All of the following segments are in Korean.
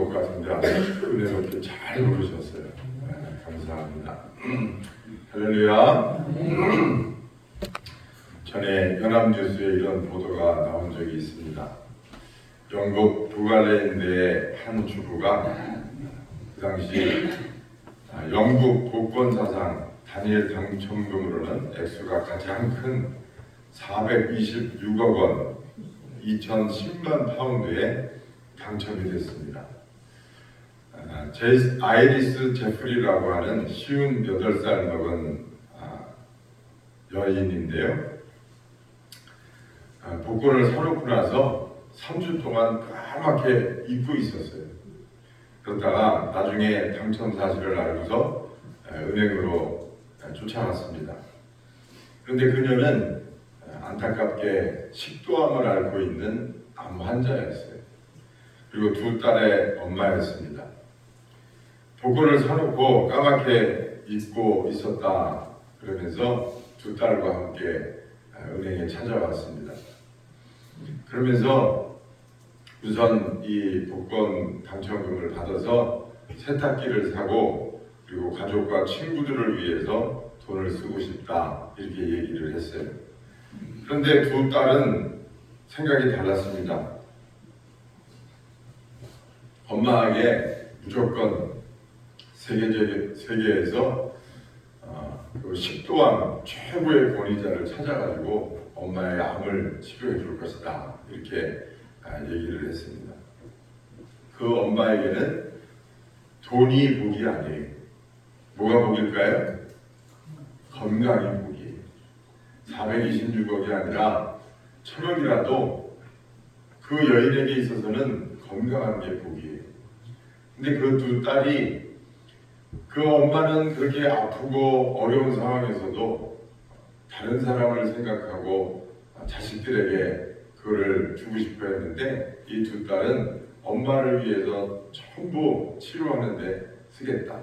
것 같은데 아주 은혜롭게 잘 부르셨어요. 감사합니다. 할렐루야. 전에 연합뉴스에 이런 보도가 나온 적이 있습니다. 영국 부갈레인드의 한 주부가 그 당시 영국 복권사상 단일 당첨금으로는 액수가 가장 큰 426억 원, 2010만 파운드에 당첨이 됐습니다. 아이리스 제프리라고 하는 58살 먹은 여인인데요. 복권을 사놓고 나서 3주 동안 까맣게 잊고 있었어요. 그러다가 나중에 당첨 사실을 알고서 은행으로 쫓아갔습니다. 그런데 그녀는 안타깝게 식도암을 앓고 있는 암 환자였어요. 그리고 2딸의 엄마였습니다. 복권을 사놓고 까맣게 잊고 있었다 그러면서 2딸과 함께 은행에 찾아왔습니다. 그러면서 우선 이 복권 당첨금을 받아서 세탁기를 사고 그리고 가족과 친구들을 위해서 돈을 쓰고 싶다 이렇게 얘기를 했어요. 그런데 2딸은 생각이 달랐습니다. 엄마에게 무조건 세계에서 그 식도암 최고의 권위자를 찾아가지고 엄마의 암을 치료해 줄 것이다 이렇게 얘기를 했습니다. 그 엄마에게는 돈이 복이 아니에요. 뭐가 복일까요? 건강이 복이에요. 426억이 아니라 1000억이라도 그 여인에게 있어서는 건강한 게 복이에요. 근데 그 2딸이 그 엄마는 그렇게 아프고 어려운 상황에서도 다른 사람을 생각하고 자식들에게 그거를 주고 싶어 했는데 이 2딸은 엄마를 위해서 전부 치료하는데 쓰겠다.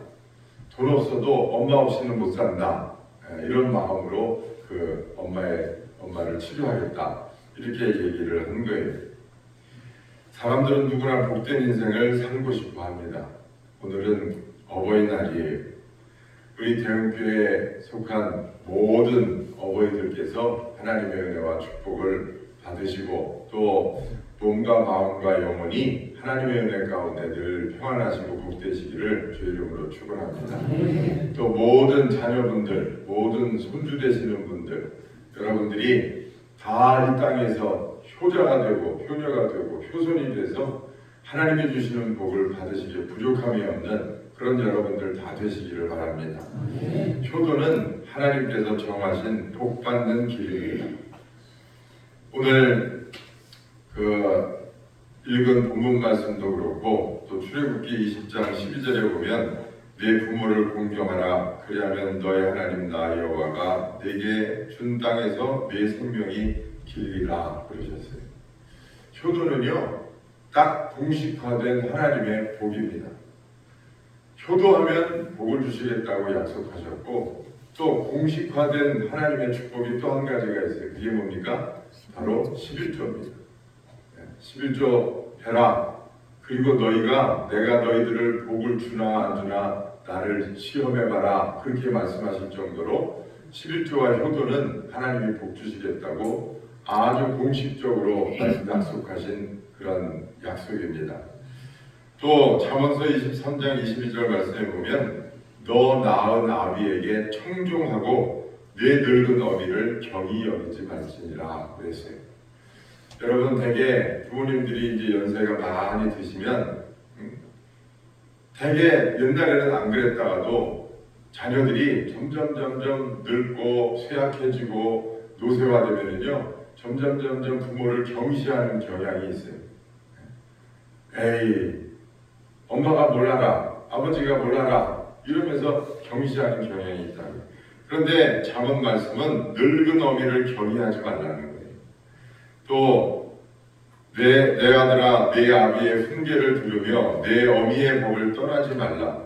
돈 없어도 엄마 없이는 못 산다. 이런 마음으로 그 엄마를 치료하겠다. 이렇게 얘기를 한 거예요. 사람들은 누구나 복된 인생을 살고 싶어 합니다. 오늘은 어버이날이에요. 우리 대흥교회에 속한 모든 어버이들께서 하나님의 은혜와 축복을 받으시고 또 몸과 마음과 영혼이 하나님의 은혜 가운데 늘 평안하시고 복되시기를 주의 이름으로 축원합니다. 또 모든 자녀분들, 모든 손주 되시는 분들, 여러분들이 다 이 땅에서 효자가 되고 효녀가 되고 효손이 돼서 하나님이 주시는 복을 받으시기에 부족함이 없는 그런 여러분들 다 되시기를 바랍니다. 효도는 하나님께서 정하신 복 받는 길입니다. 오늘 그 읽은 본문 말씀도 그렇고 또 출애굽기 20장 12절에 보면 네 부모를 공경하라 그리하면 너의 하나님 나 여호와가 네게 준 땅에서 네 생명이 길리라 그러셨어요. 효도는요 딱 공식화된 하나님의 복입니다. 효도하면 복을 주시겠다고 약속하셨고 또 공식화된 하나님의 축복이 또 한 가지가 있어요. 그게 뭡니까? 바로 11조입니다. 11조 해라. 그리고 너희가 내가 너희들을 복을 주나 안 주나 나를 시험해봐라. 그렇게 말씀하실 정도로 11조와 효도는 하나님이 복 주시겠다고 아주 공식적으로 약속하신 그런 약속입니다. 또 잠언서 23장 22절 말씀에 보면 너 낳은 아비에게 청종하고 내 늙은 어미를 경히 여기지 말지니라 그랬어요. 여러분 대개 부모님들이 이제 연세가 많이 드시면 대개 옛날에는 안 그랬다가도 자녀들이 점점 늙고 쇠약해지고 노쇠화되면은요 점점 부모를 경시하는 경향이 있어요. 에이 엄마가 뭘 알아, 아버지가 뭘 알아 이러면서 경시하는 경향이 있다고요. 그런데 잠언 말씀은 늙은 어미를 경히하지 말라는 거예요. 또 내 아들아 내 아비의 훈계를 들으며 내 어미의 법을 떠나지 말라.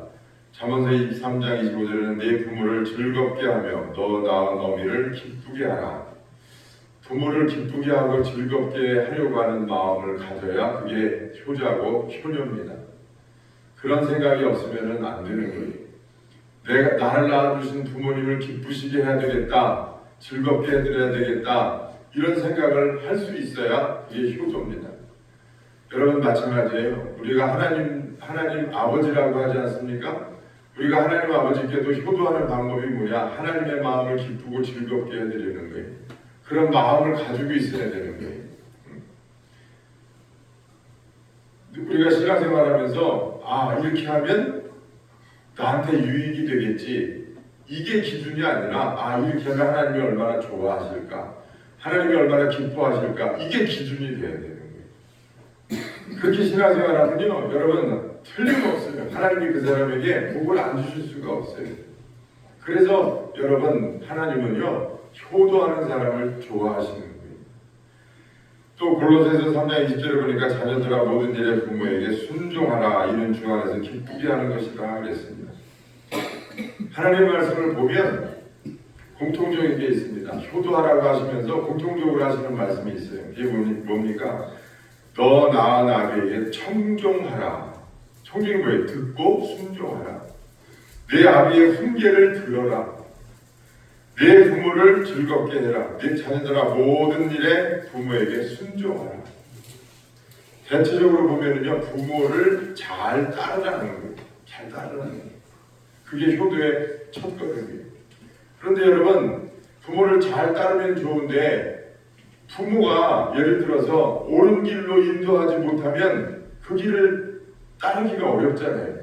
잠언서 23장 25절에는 내 부모를 즐겁게 하며 너 낳은 어미를 기쁘게 하라. 부모를 기쁘게 하고 즐겁게 하려고 하는 마음을 가져야 그게 효자고 효녀입니다. 그런 생각이 없으면 안 되는 거예요. 나를 낳아주신 부모님을 기쁘시게 해야 되겠다, 즐겁게 해드려야 되겠다, 이런 생각을 할 수 있어야 이게 효도입니다. 여러분 마찬가지예요. 우리가 하나님 아버지라고 하지 않습니까? 우리가 하나님 아버지께도 효도하는 방법이 뭐냐? 하나님의 마음을 기쁘고 즐겁게 해드리는 거예요. 그런 마음을 가지고 있어야 되는 거예요. 우리가 신앙생활하면서 이렇게 하면 나한테 유익이 되겠지, 이게 기준이 아니라 이렇게 하면 하나님이 얼마나 좋아하실까, 하나님이 얼마나 기뻐하실까, 이게 기준이 돼야 되는 거예요. 그렇게 신앙생활하면요, 여러분 틀림없어요. 하나님이 그 사람에게 복을 안 주실 수가 없어요. 그래서 여러분, 하나님은요 효도하는 사람을 좋아하시는 거예요. 또 골로새서 3장 20절에 보니까 자녀들아 모든 일에 부모에게 순종하라, 이는 주 안에서 기쁘게 하는 것이다 그랬습니다. 하나님의 말씀을 보면 공통적인 게 있습니다. 효도하라고 하시면서 공통적으로 하시는 말씀이 있어요. 이게 뭡니까? 너 나와 나에게 청종하라. 청종이 뭐예요? 듣고 순종하라. 내 아비의 훈계를 들어라. 내 부모를 즐겁게 해라. 내 자녀들아 모든 일에 부모에게 순종하라. 대체적으로 보면은요, 부모를 잘 따르라는 거예요. 잘 따르라는 거예요. 그게 효도의 첫 걸음이에요. 그런데 여러분, 부모를 잘 따르면 좋은데 부모가 예를 들어서 옳은 길로 인도하지 못하면 그 길을 따르기가 어렵잖아요.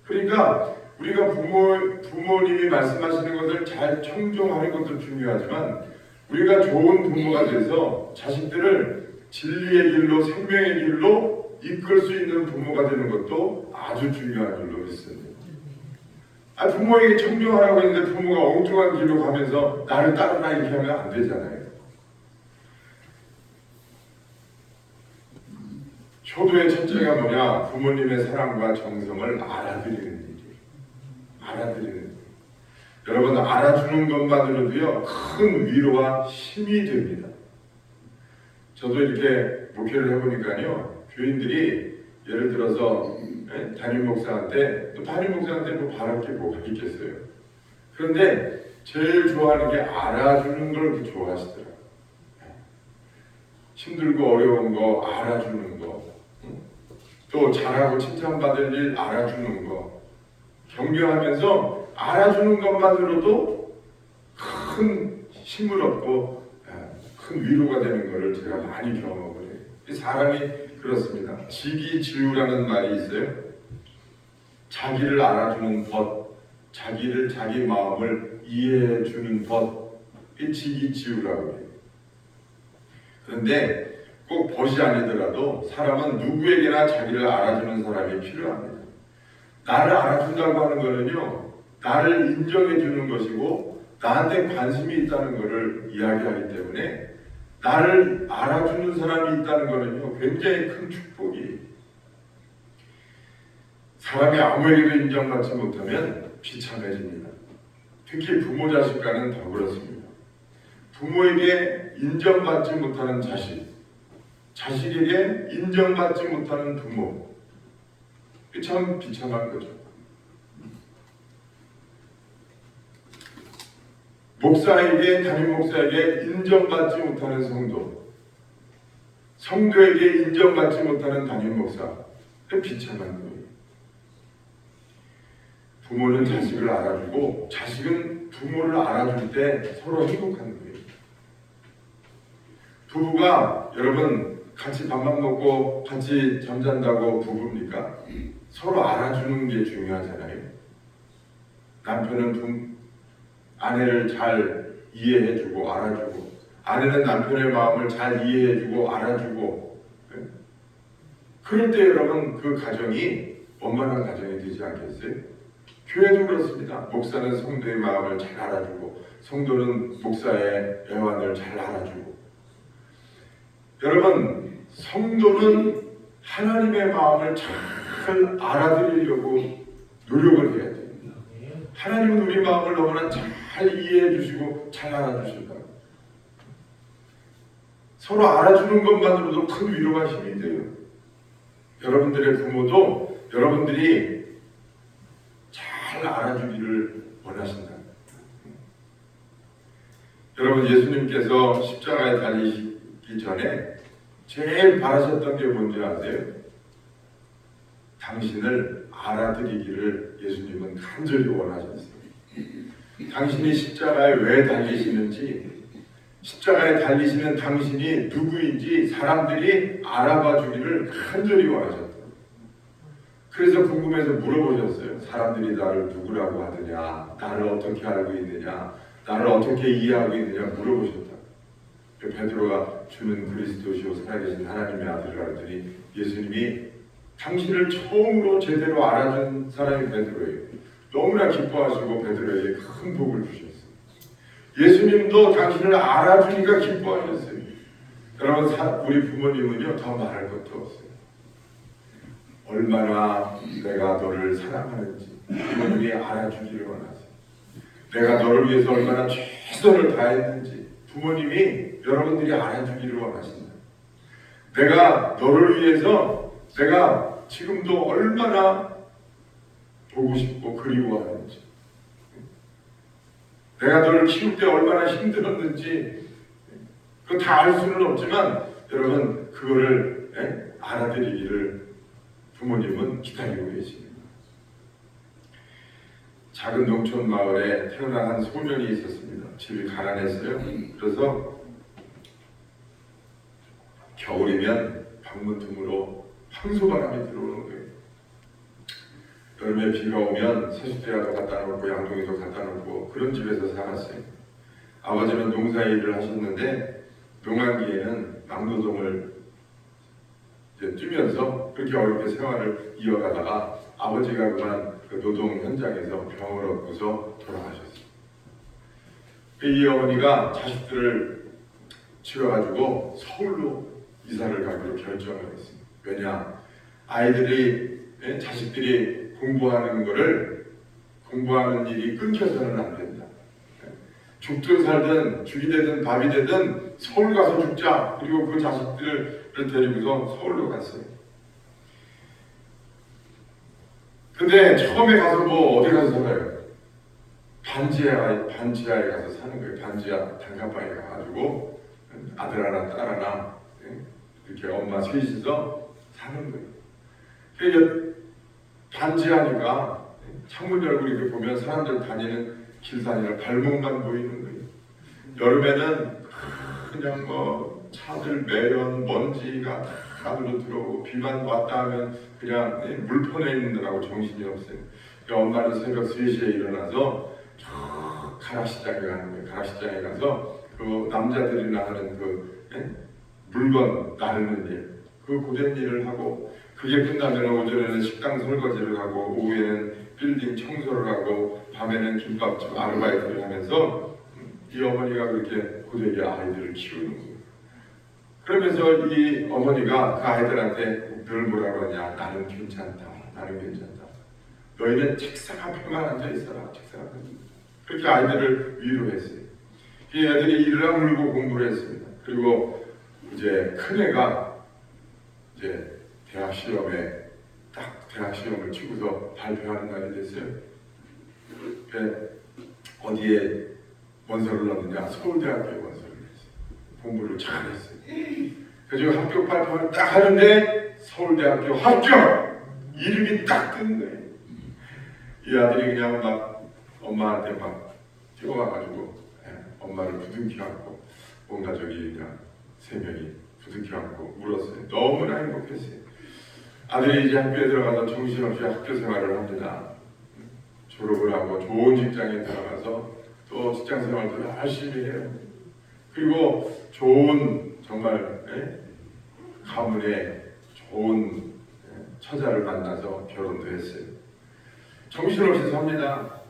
그러니까 우리가 부모님이 말씀하시는 것을 잘 청종하는 것도 중요하지만, 우리가 좋은 부모가 돼서 자식들을 진리의 길로, 생명의 길로 이끌 수 있는 부모가 되는 것도 아주 중요한 일로 있습니다. 부모에게 청종하라고 했는데 부모가 엉뚱한 길로 가면서 나를 따르라 이렇게 하면 안 되잖아요. 효도의 첫째가 뭐냐? 부모님의 사랑과 정성을 알아들이는 일이에요. 알아들이는 일. 여러분, 알아주는 것만으로도요 큰 위로와 힘이 됩니다. 저도 이렇게 목회를 해보니까요, 교인들이 예를 들어서 담임 목사한테, 또 담임 목사한테 뭐 바랄 게 뭐가 있겠어요. 그런데 제일 좋아하는 게 알아주는 걸 그렇게 좋아하시더라고요. 힘들고 어려운 거 알아주는 거, 또 잘하고 칭찬받을 일 알아주는 거, 경배하면서 알아주는 것만으로도 큰 힘을 얻고 큰 위로가 되는 것을 제가 많이 경험을 해요. 사람이 그렇습니다. 지기지우라는 말이 있어요. 자기를 알아주는 법, 자기 마음을 이해해주는 법, 이 지기지우라고 해요. 그런데 꼭 벗이 아니더라도 사람은 누구에게나 자기를 알아주는 사람이 필요합니다. 나를 알아준다고 하는 거는요, 나를 인정해 주는 것이고 나한테 관심이 있다는 것을 이야기하기 때문에, 나를 알아주는 사람이 있다는 것은요 굉장히 큰 축복이에요. 사람이 아무에게도 인정받지 못하면 비참해집니다. 특히 부모 자식 간은 더 그렇습니다. 부모에게 인정받지 못하는 자식, 자식에게 인정받지 못하는 부모, 참 비참한 거죠. 목사에게, 담임 목사에게 인정받지 못하는 성도, 성도에게 인정받지 못하는 담임 목사, 비참한 거예요. 부모는 자식을 알아주고 자식은 부모를 알아줄 때 서로 행복한 거예요. 부부가 여러분 같이 밥만 먹고 같이 잠잔다고 부부입니까? 서로 알아주는 게 중요하잖아요. 남편은 아내를 잘 이해해주고 알아주고, 아내는 남편의 마음을 잘 이해해주고 알아주고, 그럴 때 여러분 그 가정이 원만한 가정이 되지 않겠어요? 교회도 그렇습니다. 목사는 성도의 마음을 잘 알아주고 성도는 목사의 애환을 잘 알아주고, 여러분 성도는 하나님의 마음을 잘 알아들으려고 노력을 해야 됩니다. 하나님은 우리 마음을 너무나 잘 이해해 주시고 잘 알아주신다. 서로 알아주는 것만으로도 큰 위로가 힘이 돼요. 여러분들의 부모도 여러분들이 잘 알아주기를 원하신다. 여러분, 예수님께서 십자가에 달리시기 전에 제일 바라셨던 게 뭔지 아세요? 당신을 알아드리기를 예수님은 간절히 원하셨어요. 당신이 십자가에 왜 달리시는지, 십자가에 달리시는 당신이 누구인지 사람들이 알아봐 주기를 간절히 원하셨어요. 그래서 궁금해서 물어보셨어요. 사람들이 나를 누구라고 하느냐, 나를 어떻게 알고 있느냐, 나를 어떻게 이해하고 있느냐 물어보셨다. 베드로가 주는 그리스도시요 살아계신 하나님의 아들이라 하더니 예수님이 당신을 처음으로 제대로 알아준 사람이 베드로예요. 너무나 기뻐하시고 베드로에게 큰 복을 주셨어요. 예수님도 당신을 알아주니까 기뻐하셨어요. 여러분, 우리 부모님은요 더 말할 것도 없어요. 얼마나 내가 너를 사랑하는지 부모님이 알아주기를 원하세요. 내가 너를 위해서 얼마나 최선을 다했는지 부모님이 여러분들이 알아주기를 원하신다. 내가 너를 위해서 내가 지금도 얼마나 보고 싶고 그리워하는지, 내가 너를 키울 때 얼마나 힘들었는지 그거 다 알 수는 없지만 여러분 그거를 알아드리기를 부모님은 기다리고 계십니다. 작은 농촌 마을에 태어난 한 소년이 있었습니다. 집이 가난했어요. 그래서 겨울이면 방문 틈으로 황소바람이 들어오는 거예요. 여름에 비가 오면 세숫대야도 갖다 놓고 양동이도 갖다 놓고 그런 집에서 살았어요. 아버지는 농사일을 하셨는데 농한기에는 막노동을 뛰면서 그렇게 어렵게 생활을 이어가다가 아버지가 그만 그 노동 현장에서 병을 얻고서 돌아가셨어요. 이 어머니가 자식들을 치워가지고 서울로 이사를 가기로 결정을 했어요. 왜냐? 자식들이 공부하는 일이 끊겨서는 안 된다. 죽든 살든 죽이 되든 밥이 되든 서울 가서 죽자. 그리고 그 자식들을 데리고서 서울로 갔어요. 근데 처음에 가서 어디 가서 살아요? 반지하에 가서 사는 거예요. 반지하 단칸방에 가가지고 아들 하나 딸 하나 이렇게 엄마 셋이서 사는 거예요. 그러니까 반지하니까 창문 열고 이렇게 보면 사람들 다니는 길 다니는 발목만 보이는 거예요. 여름에는 그냥 차들 매연 먼지가 다 안으로 들어오고 비만 왔다 하면 그냥 물폰에 있느라고 정신이 없어요. 그러니까 엄마는 새벽 3시에 일어나서 가락시장에 가는 거예요. 가락시장에 가서 그 남자들이나 하는 물건 나르는 일, 그 고된 일을 하고 그게 끝나면 오전에는 식당 설거지를 하고 오후에는 빌딩 청소를 하고 밤에는 김밥집 아르바이트를 하면서 이 어머니가 그렇게 고되게 아이들을 키우는 거예요. 그러면서 이 어머니가 그 아이들한테 늘 뭐라고 하냐, 나는 괜찮다, 나는 괜찮다. 너희는 책상 앞에만 앉아 있어라, 책상 앞에. 그렇게 아이들을 위로했어요. 이 애들이 이를 아물고 공부를 했습니다. 그리고 이제 큰 애가 이제 대학 시험을 치고서 발표하는 날이 됐어요. 어디에 원서를 넣느냐? 서울대학교에 원서를 냈어요. 공부를 잘했어요. 그래서 학교 발표를 딱 하는데 서울대학교 합격! 이름이 딱 뜬 거예요. 이 아들이 그냥 막 엄마한테 막 뛰어와가지고 엄마를 부둥켜 안고 온 가족이 그냥 3명이 부둥켜 안고 울었어요. 너무나 행복했어요. 아들이 이제 학교에 들어가서 정신없이 학교 생활을 합니다. 졸업을 하고 좋은 직장에 들어가서 또 직장 생활도 열심히 해요. 그리고 좋은 정말 가문의 좋은 처자를 만나서 결혼도 했어요. 정신없이 삽니다.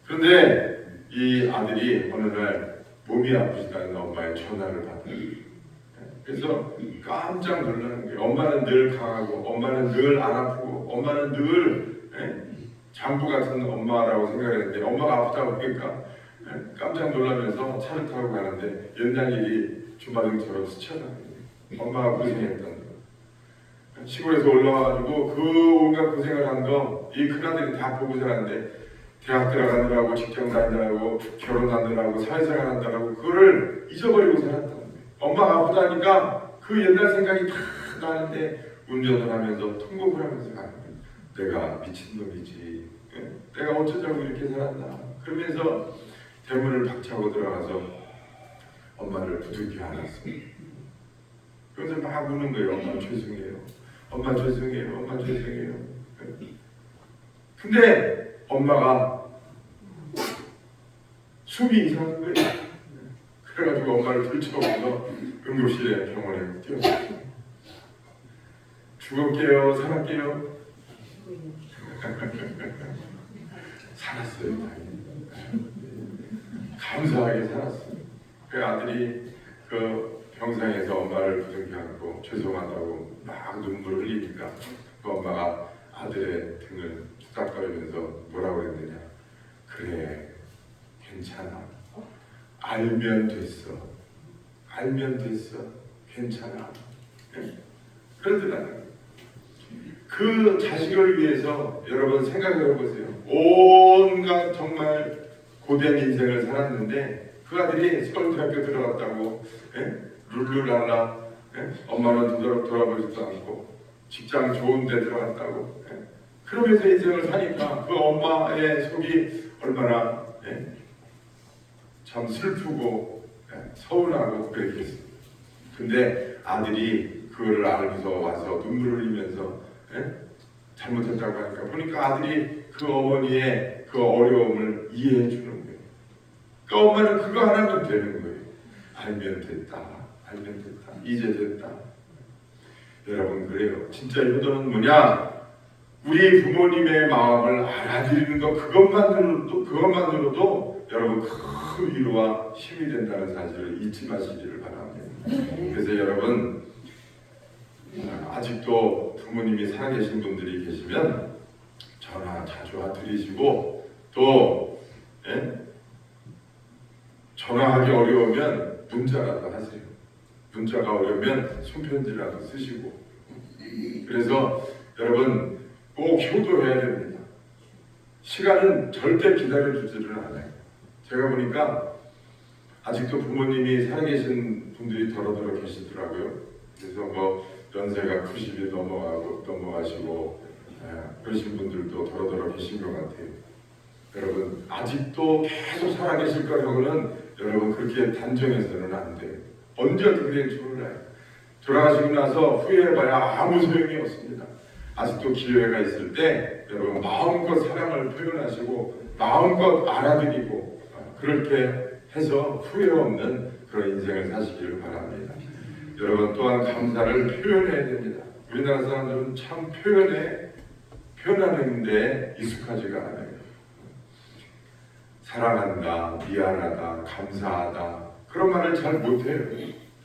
그런데 이 아들이 어느 날 몸이 아프시다는 엄마의 전화를 받아요. 그래서 깜짝 놀라는 거예요. 엄마는 늘 강하고 엄마는 늘 안 아프고 엄마는 늘 장부 같은 엄마라고 생각했는데 엄마가 아프다고 그러니까 깜짝 놀라면서 차를 타고 가는데 연장일이 주마등처럼 스쳐가는 거예요. 엄마가 고생했던 거. 시골에서 올라와가지고 그 온갖 고생을 한 거 이 큰아들이 다 보고 살았는데 대학 들어가느라고 직장 다니느라고 결혼하느라고 사회생활 한다고 그거를 잊어버리고 살았다는 거예요. 엄마가 아프다니까 그 옛날 생각이 다 나는데 운전을 하면서 통곡을 하면서 가는 거예요. 내가 미친놈이지. 내가 어쩌자고 이렇게 살았나. 그러면서 대문을 박차고 들어가서 엄마를 부둥켜 안았습니다. 그래서 막 우는 거예요. 엄마 죄송해요. 엄마 죄송해요. 엄마 죄송해요. 근데 엄마가 숨이 이상한 거예요. 그래가지고 엄마를 들쳐오면서 응급실에 병원에 뛰었어요. 죽을게요, 살았게요. 살았어요, 다행히. 감사하게 살았어요. 그 아들이 그 병상에서 엄마를 부둥켜 안고 죄송하다고 막 눈물을 흘리니까 그 엄마가 아들의 등을 투닥거리면서 뭐라고 했느냐. 그래, 괜찮아. 알면 됐어. 알면 됐어. 괜찮아. 그러더라고요. 그 자식을 위해서 여러분 생각해 보세요. 온갖 정말 고된 인생을 살았는데 그 아들이 서울대학교 들어갔다고 룰루랄라 엄마는 돌아보지도 않고 직장 좋은 데 들어갔다고 그러면서 인생을 사니까 그 엄마의 속이 얼마나 참 슬프고 서운하고 그랬겠습니다. 근데 아들이 그거를 알고서 와서 눈물을 흘리면서 잘못했다고 하니까 보니까 아들이 그 어머니의 그 어려움을 이해해 주는 거예요. 그 엄마는 그거 하나면 되는 거예요. 알면 됐다. 알면 됐다. 이제 됐다. 여러분 그래요. 진짜 효도는 뭐냐? 우리 부모님의 마음을 알아들이는 것 그것만으로도 여러분 큰 위로와 힘이 된다는 사실을 잊지 마시기를 바랍니다. 그래서 여러분 아직도 부모님이 살아계신 분들이 계시면 전화 자주 드리시고 또 전화하기 어려우면 문자라도 하세요. 문자가 어려우면 손편지라도 쓰시고 그래서 여러분 꼭 효도해야 됩니다. 시간은 절대 기다려주지를 않아요. 제가 보니까 아직도 부모님이 살아계신 분들이 더러더러 계시더라고요. 그래서 뭐 연세가 90이 넘어가시고 그러신 분들도 더러더러 계신 것 같아요. 여러분 아직도 계속 살아계실 거라고는 여러분 그렇게 단정해서는 안 돼요. 언제 어떻게 될지 몰라요. 돌아가시고 나서 후회해봐야 아무 소용이 없습니다. 아직도 기회가 있을 때 여러분 마음껏 사랑을 표현하시고 마음껏 알아드리고 그렇게 해서 후회 없는 그런 인생을 사시기를 바랍니다. 여러분 또한 감사를 표현해야 됩니다. 우리나라 사람들은 참 표현하는 데 익숙하지가 않아요. 사랑한다, 미안하다, 감사하다 그런 말을 잘 못해요.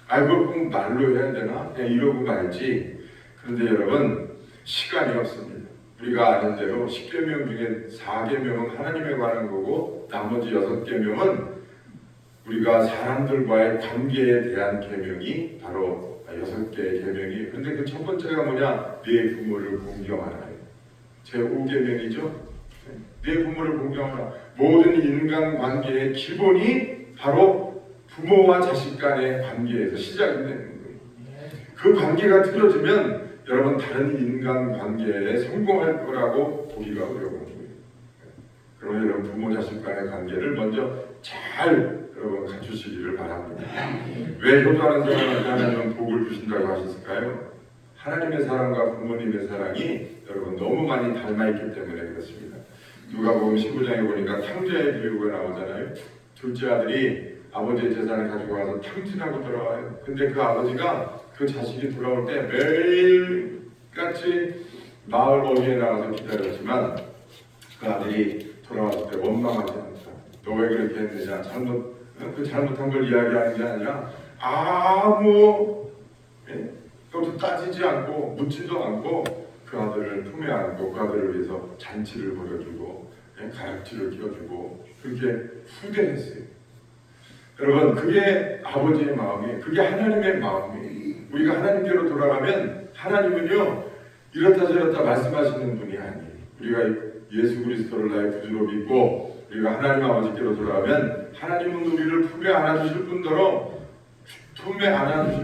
그걸 꼭 말로 해야 되나? 그냥 이러고 말지. 그런데 여러분 시간이 없습니다. 우리가 아는 대로 10계명 중에 4계명은 하나님에 관한 거고 나머지 6계명은 우리가 사람들과의 관계에 대한 계명이 바로 6개의 계명이. 근데 그 첫 번째가 뭐냐? 네 부모를 공경하라. 제 5계명이죠. 네 부모를 공경하라. 모든 인간관계의 기본이 바로 부모와 자식 간의 관계에서 시작이 되는 거예요. 그 관계가 틀어지면 여러분 다른 인간관계에 성공할 거라고 보기가 어려운 거예요. 그러면 여러분 부모 자식 간의 관계를 먼저 잘 여러분 갖추시기를 바랍니다. 왜 효도하는 사람한테 하나님은 복을 주신다고 하셨을까요? 하나님의 사랑과 부모님의 사랑이 여러분 너무 많이 닮아있기 때문에 그렇습니다. 누가복음 19장에 보니까 탕자의 비유가 나오잖아요. 둘째 아들이 아버지의 재산을 가지고 와서 탕진하고 돌아와요. 근데 그 아버지가 그 자식이 돌아올 때 매일같이 마을 어귀에 나가서 기다렸지만 그 아들이 돌아왔을 때 원망하지 않다. 너 왜 그렇게 했느냐? 잘못한 걸 이야기하는 게 아니라 아무 것도 따지지 않고 묻지도 않고 그 아들을 품에 안고 그 아들을 위해서 잔치를 벌여주고 가락지를 끼워주고 그렇게 후대했어요. 여러분 그게 아버지의 마음이에요. 그게 하나님의 마음이에요. 우리가 하나님께로 돌아가면 하나님은요 이렇다 저렇다 말씀하시는 분이 아니에요. 우리가 예수 그리스도를 나의 구주로 믿고 우리가 하나님 아버지께로 돌아가면 하나님은 우리를 품에 안아주실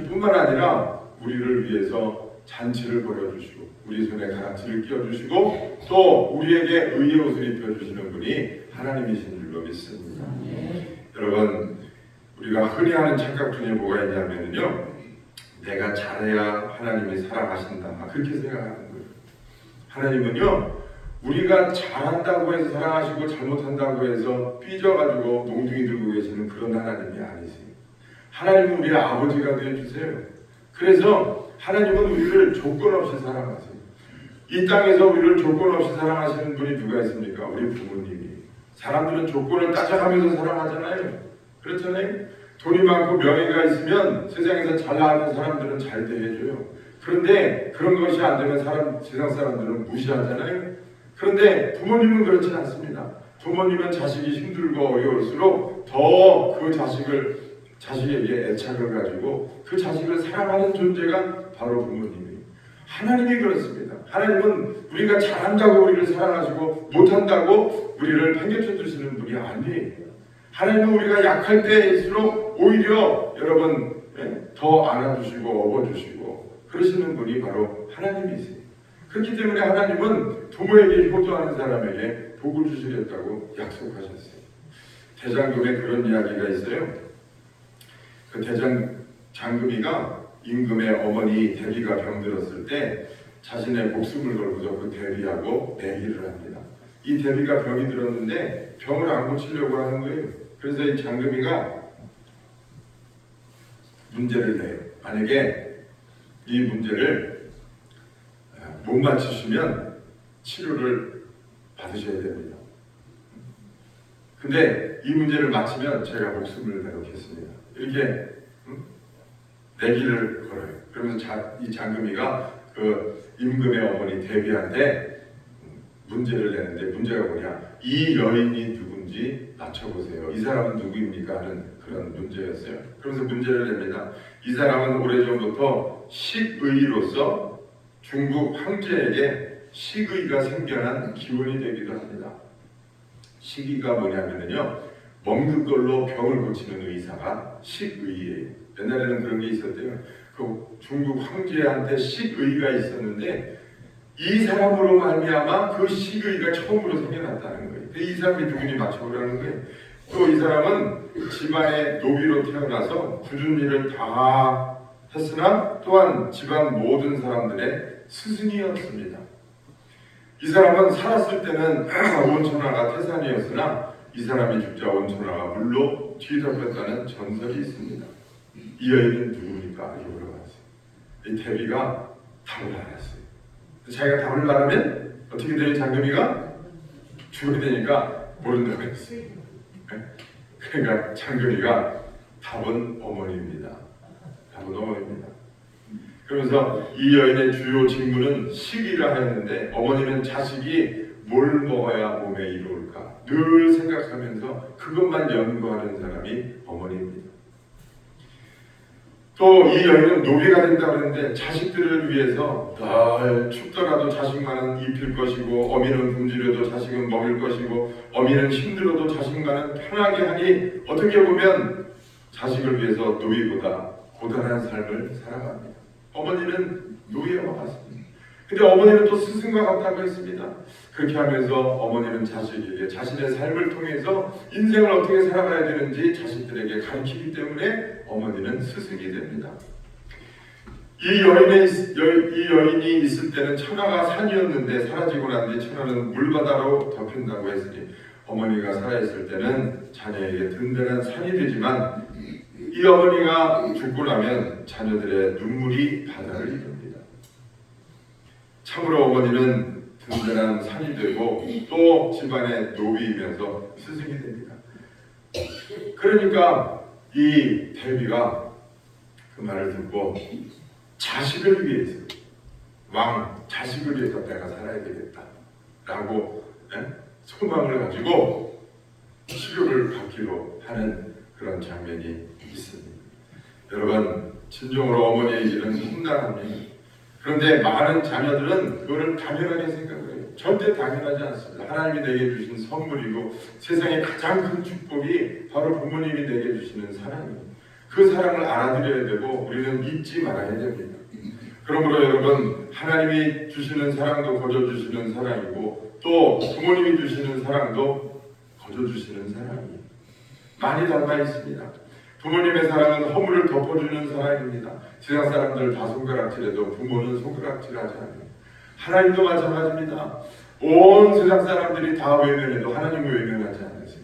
뿐만 아니라 우리를 위해서 잔치를 벌여주시고 우리 손에 가락지를 끼워주시고 또 우리에게 의의 옷을 입혀주시는 분이 하나님이신 줄로 믿습니다. 여러분, 우리가 흔히 하는 착각 중에 뭐가 있냐면요, 내가 잘해야 하나님이 사랑하신다, 그렇게 생각하는 거예요. 하나님은요, 우리가 잘한다고 해서 사랑하시고 잘못한다고 해서 삐져가지고 몽둥이 들고 계시는 그런 하나님이 아니세요. 하나님은 우리의 아버지가 되어주세요. 그래서 하나님은 우리를 조건 없이 사랑하세요. 이 땅에서 우리를 조건 없이 사랑하시는 분이 누가 있습니까? 우리 부모님이. 사람들은 조건을 따져가면서 사랑하잖아요. 그렇잖아요. 돈이 많고 명예가 있으면 세상에서 잘 나가는 사람들은 잘 대해줘요. 그런데 그런 것이 안 되면 세상 사람들은 무시하잖아요. 그런데 부모님은 그렇지 않습니다. 부모님은 자식이 힘들고 어려울수록 더 그 자식에게 애착을 가지고 그 자식을 사랑하는 존재가 바로 부모님이에요. 하나님이 그렇습니다. 하나님은 우리가 잘한다고 우리를 사랑하시고 못한다고 우리를 팽개쳐 주시는 분이 아니에요. 하나님은 우리가 약할 때일수록 오히려 여러분 더 안아주시고 업어주시고 그러시는 분이 바로 하나님이세요. 그렇기 때문에 하나님은 부모에게 효도하는 사람에게 복을 주시겠다고 약속하셨어요. 대장금에 그런 이야기가 있어요. 그 장금이가 임금의 어머니 대비가 병들었을 때 자신의 목숨을 걸고서 그 대비하고 내기를 합니다. 이 대비가 병이 들었는데 병을 안 고치려고 하는 거예요. 그래서 이 장금이가 문제를 내요. 만약에 이 문제를 못 맞추시면 치료를 받으셔야 됩니다. 근데 이 문제를 맞히면 제가 목숨을 내놓겠습니다. 이렇게 내기를 걸어요. 그러면서 이 장금이가 그 임금의 어머니 대비한테 문제를 내는데 문제가 뭐냐? 이 여인이 누군지 맞춰보세요. 이 사람은 누구입니까? 하는 그런 문제였어요. 그러면서 문제를 냅니다. 이 사람은 오래전부터 식의로서 중국 황제에게 식의가 생겨난 기원이 되기도 합니다. 식의가 뭐냐면요, 먹는 걸로 병을 고치는 의사가 식의예요. 옛날에는 그런 게 있었대요. 그 중국 황제한테 식의가 있었는데 이 사람으로 말미암아 그 식의가 처음으로 생겨났다는 거예요. 이 사람이 누군지 맞춰보라는 거예요. 또 이 사람은 집안의 노비로 태어나서 굳은 일을 다 했으나 또한 집안 모든 사람들의 스승이었습니다. 이 사람은 살았을 때는 온천하가 태산이었으나 이 사람이 죽자 온천하가 물로 뒤덮였다는 전설이 있습니다. 이 여인은 누굽니까? 이렇게 물어봤어요. 이 대비가 답을 알았어요. 자기가 답을 말하면 어떻게 돼요? 장금이가 죽게 되니까 모른다고 했어요. 그러니까 장금이가 답은 어머니입니다. 답은 어머니입니다. 그러면서 이 여인의 주요 직무는 식이라 했는데 어머니는 자식이 뭘 먹어야 몸에 이로울까 늘 생각하면서 그것만 연구하는 사람이 어머니입니다. 또 이 여인은 노비가 된다고 했는데 자식들을 위해서 늘 춥더라도 자식만은 입힐 것이고 어미는 굶주려도 자식은 먹일 것이고 어미는 힘들어도 자식만은 편하게 하니 어떻게 보면 자식을 위해서 노비보다 고단한 삶을 살아갑니다. 어머니는 노예와 같습니다. 근데 어머니는 또 스승과 같다고 했습니다. 그렇게 하면서 어머니는 자식에게 자신의 삶을 통해서 인생을 어떻게 살아가야 되는지 자식들에게 가르치기 때문에 어머니는 스승이 됩니다. 이 여인이 있을 때는 천하가 산이었는데 사라지고 난 뒤 천하는 물바다로 덮인다고 했으니 어머니가 살아있을 때는 자녀에게 든든한 산이 되지만 이 어머니가 죽고 나면 자녀들의 눈물이 바다를 이룹니다. 참으로 어머니는 든든한 산이 되고 또 집안의 노비이면서 스승이 됩니다. 그러니까 이 대비가 그 말을 듣고 자식을 위해서 자식을 위해서 내가 살아야 되겠다라고 소망을 가지고 치료를 받기로 하는 그런 장면이 있습니다. 여러분, 진정으로 어머니의 일은 험난합니다. 그런데 많은 자녀들은 그거를 당연하게 생각을 해요. 절대 당연하지 않습니다. 하나님이 내게 주신 선물이고 세상의 가장 큰 축복이 바로 부모님이 내게 주시는 사랑입니다. 그 사랑을 알아들여야 되고 우리는 잊지 말아야 됩니다. 그러므로 여러분, 하나님이 주시는 사랑도 거저주시는 사랑이고 또 부모님이 주시는 사랑도 거저주시는 사랑이에요. 많이 닮아 있습니다. 부모님의 사랑은 허물을 덮어주는 사랑입니다. 세상 사람들 다 손가락질해도 부모는 손가락질하지 않아요. 하나님도 마찬가지입니다. 온 세상 사람들이 다 외면해도 하나님은 외면하지 않으세요.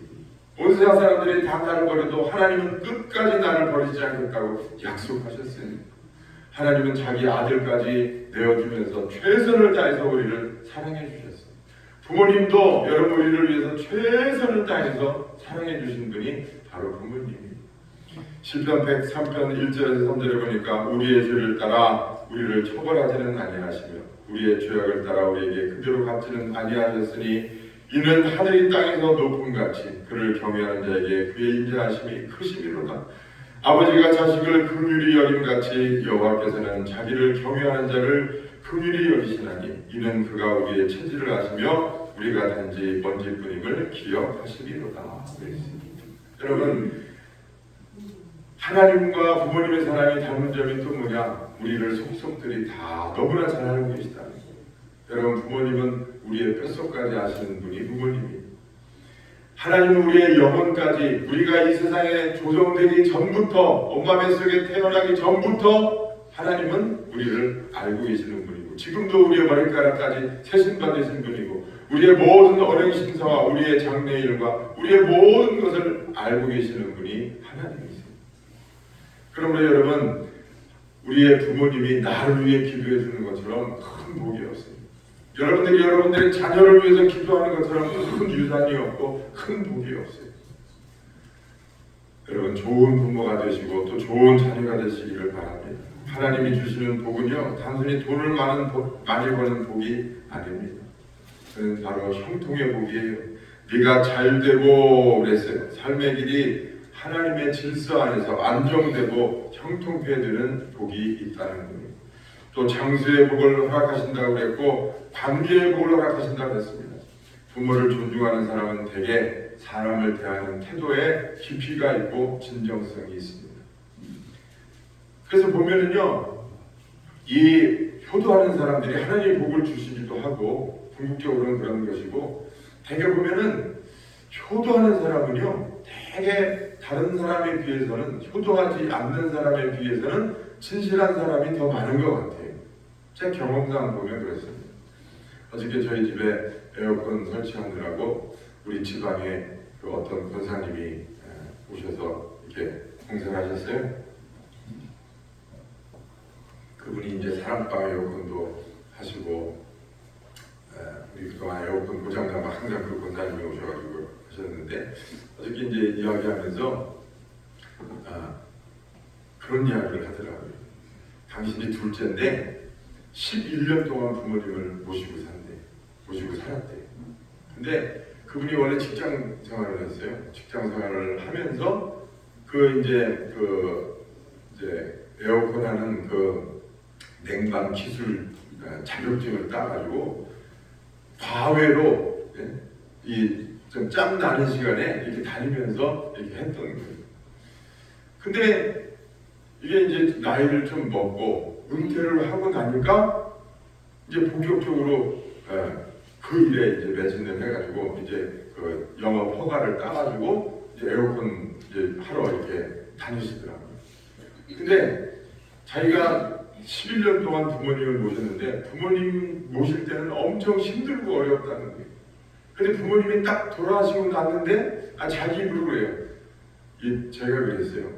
온 세상 사람들이 다 나를 버려도 하나님은 끝까지 나를 버리지 않겠다고 약속하셨어요. 하나님은 자기 아들까지 내어주면서 최선을 다해서 우리를 사랑해 주셨어요. 부모님도 여러분 우리를 위해서 최선을 다해서 사랑해 주신 분이 바로 부모님이에요. 시편 103편 1절에서 3절에 보니까 우리의 죄를 따라 우리를 처벌하지는 아니하시며 우리의 죄악을 따라 우리에게 그대로 갚지는 아니하셨으니 이는 하늘이 땅에서 높음같이 그를 경외하는 자에게 그의 인자하심이 크심이로다. 아버지가 자식을 긍휼히 여김같이 여호와께서는 자기를 경외하는 자를 긍휼히 여기시나니 이는 그가 우리의 체질을 아시며 우리가 단지 먼지뿐임을 기억하시리로다. 여러분, 하나님과 부모님의 사랑이 닮은 점이 또 뭐냐? 우리를 속속들이 다 너무나 잘 알고 계시다는 거예요. 여러분, 부모님은 우리의 뼛속까지 아시는 분이 부모님이에요. 하나님은 우리의 영혼까지, 우리가 이 세상에 조성되기 전부터, 엄마 뱃속에 태어나기 전부터 하나님은 우리를 알고 계시는 분이고 지금도 우리의 머리카락까지 세신받으신 분이고 우리의 모든 어령심사와 우리의 장래일과 우리의 모든 것을 알고 계시는 분이 하나님이세요. 그러므로 여러분, 우리의 부모님이 나를 위해 기도해 주는 것처럼 큰 복이 없어요. 여러분들이 여러분들의 자녀를 위해서 기도하는 것처럼 큰 유산이 없고 큰 복이 없어요. 여러분, 좋은 부모가 되시고 또 좋은 자녀가 되시기를 바랍니다. 하나님이 주시는 복은요, 단순히 돈을 많이 버는 복이 아닙니다. 그는 바로 형통의 복이에요. 네가 잘 되고 그랬어요. 삶의 길이 하나님의 질서 안에서 안정되고 형통케 되는 복이 있다는 겁니다. 또 장수의 복을 허락하신다고 그랬고 관계의 복을 허락하신다고 했습니다. 부모를 존중하는 사람은 대개 사람을 대하는 태도에 깊이가 있고 진정성이 있습니다. 그래서 보면은요, 이 효도하는 사람들이 하나님의 복을 주시기도 하고 궁극적으로는 그런 것이고, 대개 보면은 효도하는 사람은요, 대개 다른 사람에 비해서는, 효도하지 않는 사람에 비해서는 진실한 사람이 더 많은 것 같아요. 제 경험상 보면 그렇습니다. 어저께 저희 집에 에어컨 설치하느라고 우리 지방에 그 어떤 권사님이 오셔서 이렇게 봉사를 하셨어요. 그분이 이제 사랑방 에어컨도 하시고, 우리 그동안 에어컨 고장나면 항상 그 권사님이 오셔가지고 하셨는데, 어저께 이제 이야기하면서 그런 이야기를 하더라고요. 당신이 둘째인데 11년 동안 부모님을 모시고 살았대. 근데 그분이 원래 직장 생활을 했어요. 직장 생활을 하면서 이제 에어컨 하는 그 냉방 기술 자격증을 따가지고 과외로 이 좀 짬 나는 시간에 이렇게 다니면서 이렇게 했던 거예요. 근데 이게 이제 나이를 좀 먹고 은퇴를 하고 나니까 이제 본격적으로 그 일에 이제 매진을 해가지고 이제 그 영업 허가를 따가지고 이제 에어컨 이제 하러 이렇게 다니시더라고요. 근데 자기가 11년 동안 부모님을 모셨는데 부모님 모실 때는 엄청 힘들고 어려웠다는 거예요. 근데 부모님이 딱 돌아가시고 났는데 자기 입으로 그래요. 제가 그랬어요.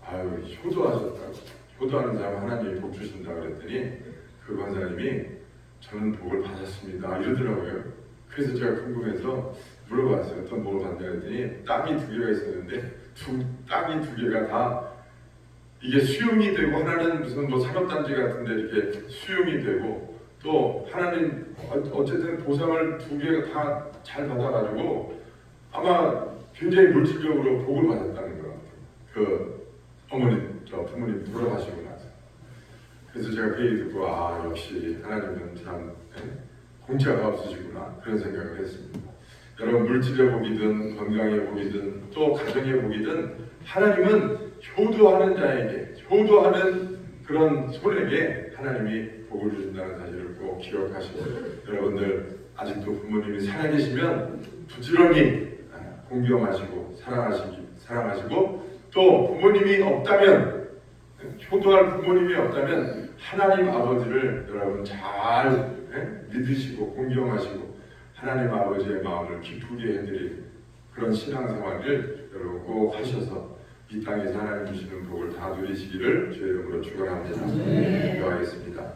아유, 효도하셨다고. 효도하는 사람 하나님이 복 주신다 그랬더니 그 권사님이 저는 복을 받았습니다 이러더라고요. 그래서 제가 궁금해서 물어봤어요. 어떤 복을 받냐 그랬더니 땅이 2개가 있었는데 땅이 2개가 다 이게 수용이 되고, 하나는 무슨 산업단지 같은데 이렇게 수용이 되고, 또 하나는 어쨌든 보상을 2개가 다 잘 받아가지고 아마 굉장히 물질적으로 복을 받았다는 것 같아요. 부모님 돌아가시고 나서. 그래서 제가 그 얘기 듣고 역시 하나님은 참 공짜가 없으시구나 그런 생각을 했습니다. 여러분 물질의 복이든 건강의 복이든 또 가정의 복이든 하나님은 효도하는 자에게 효도하는 그런 손에게 하나님이 복을 주신다는 사실을 꼭 기억하시고 여러분들 아직도 부모님이 살아계시면 부지런히 공경하시고 사랑하시고 또 부모님이 없다면 효도할 부모님이 없다면 하나님 아버지를 여러분 잘 믿으시고 공경하시고 하나님 아버지의 마음을 기쁘게 해드릴 그런 신앙생활을 여러분 꼭 하셔서 이 땅에서 하나님 주시는 복을 다 누리시기를 주의 이름으로 축원합니다. 기도하겠습니다.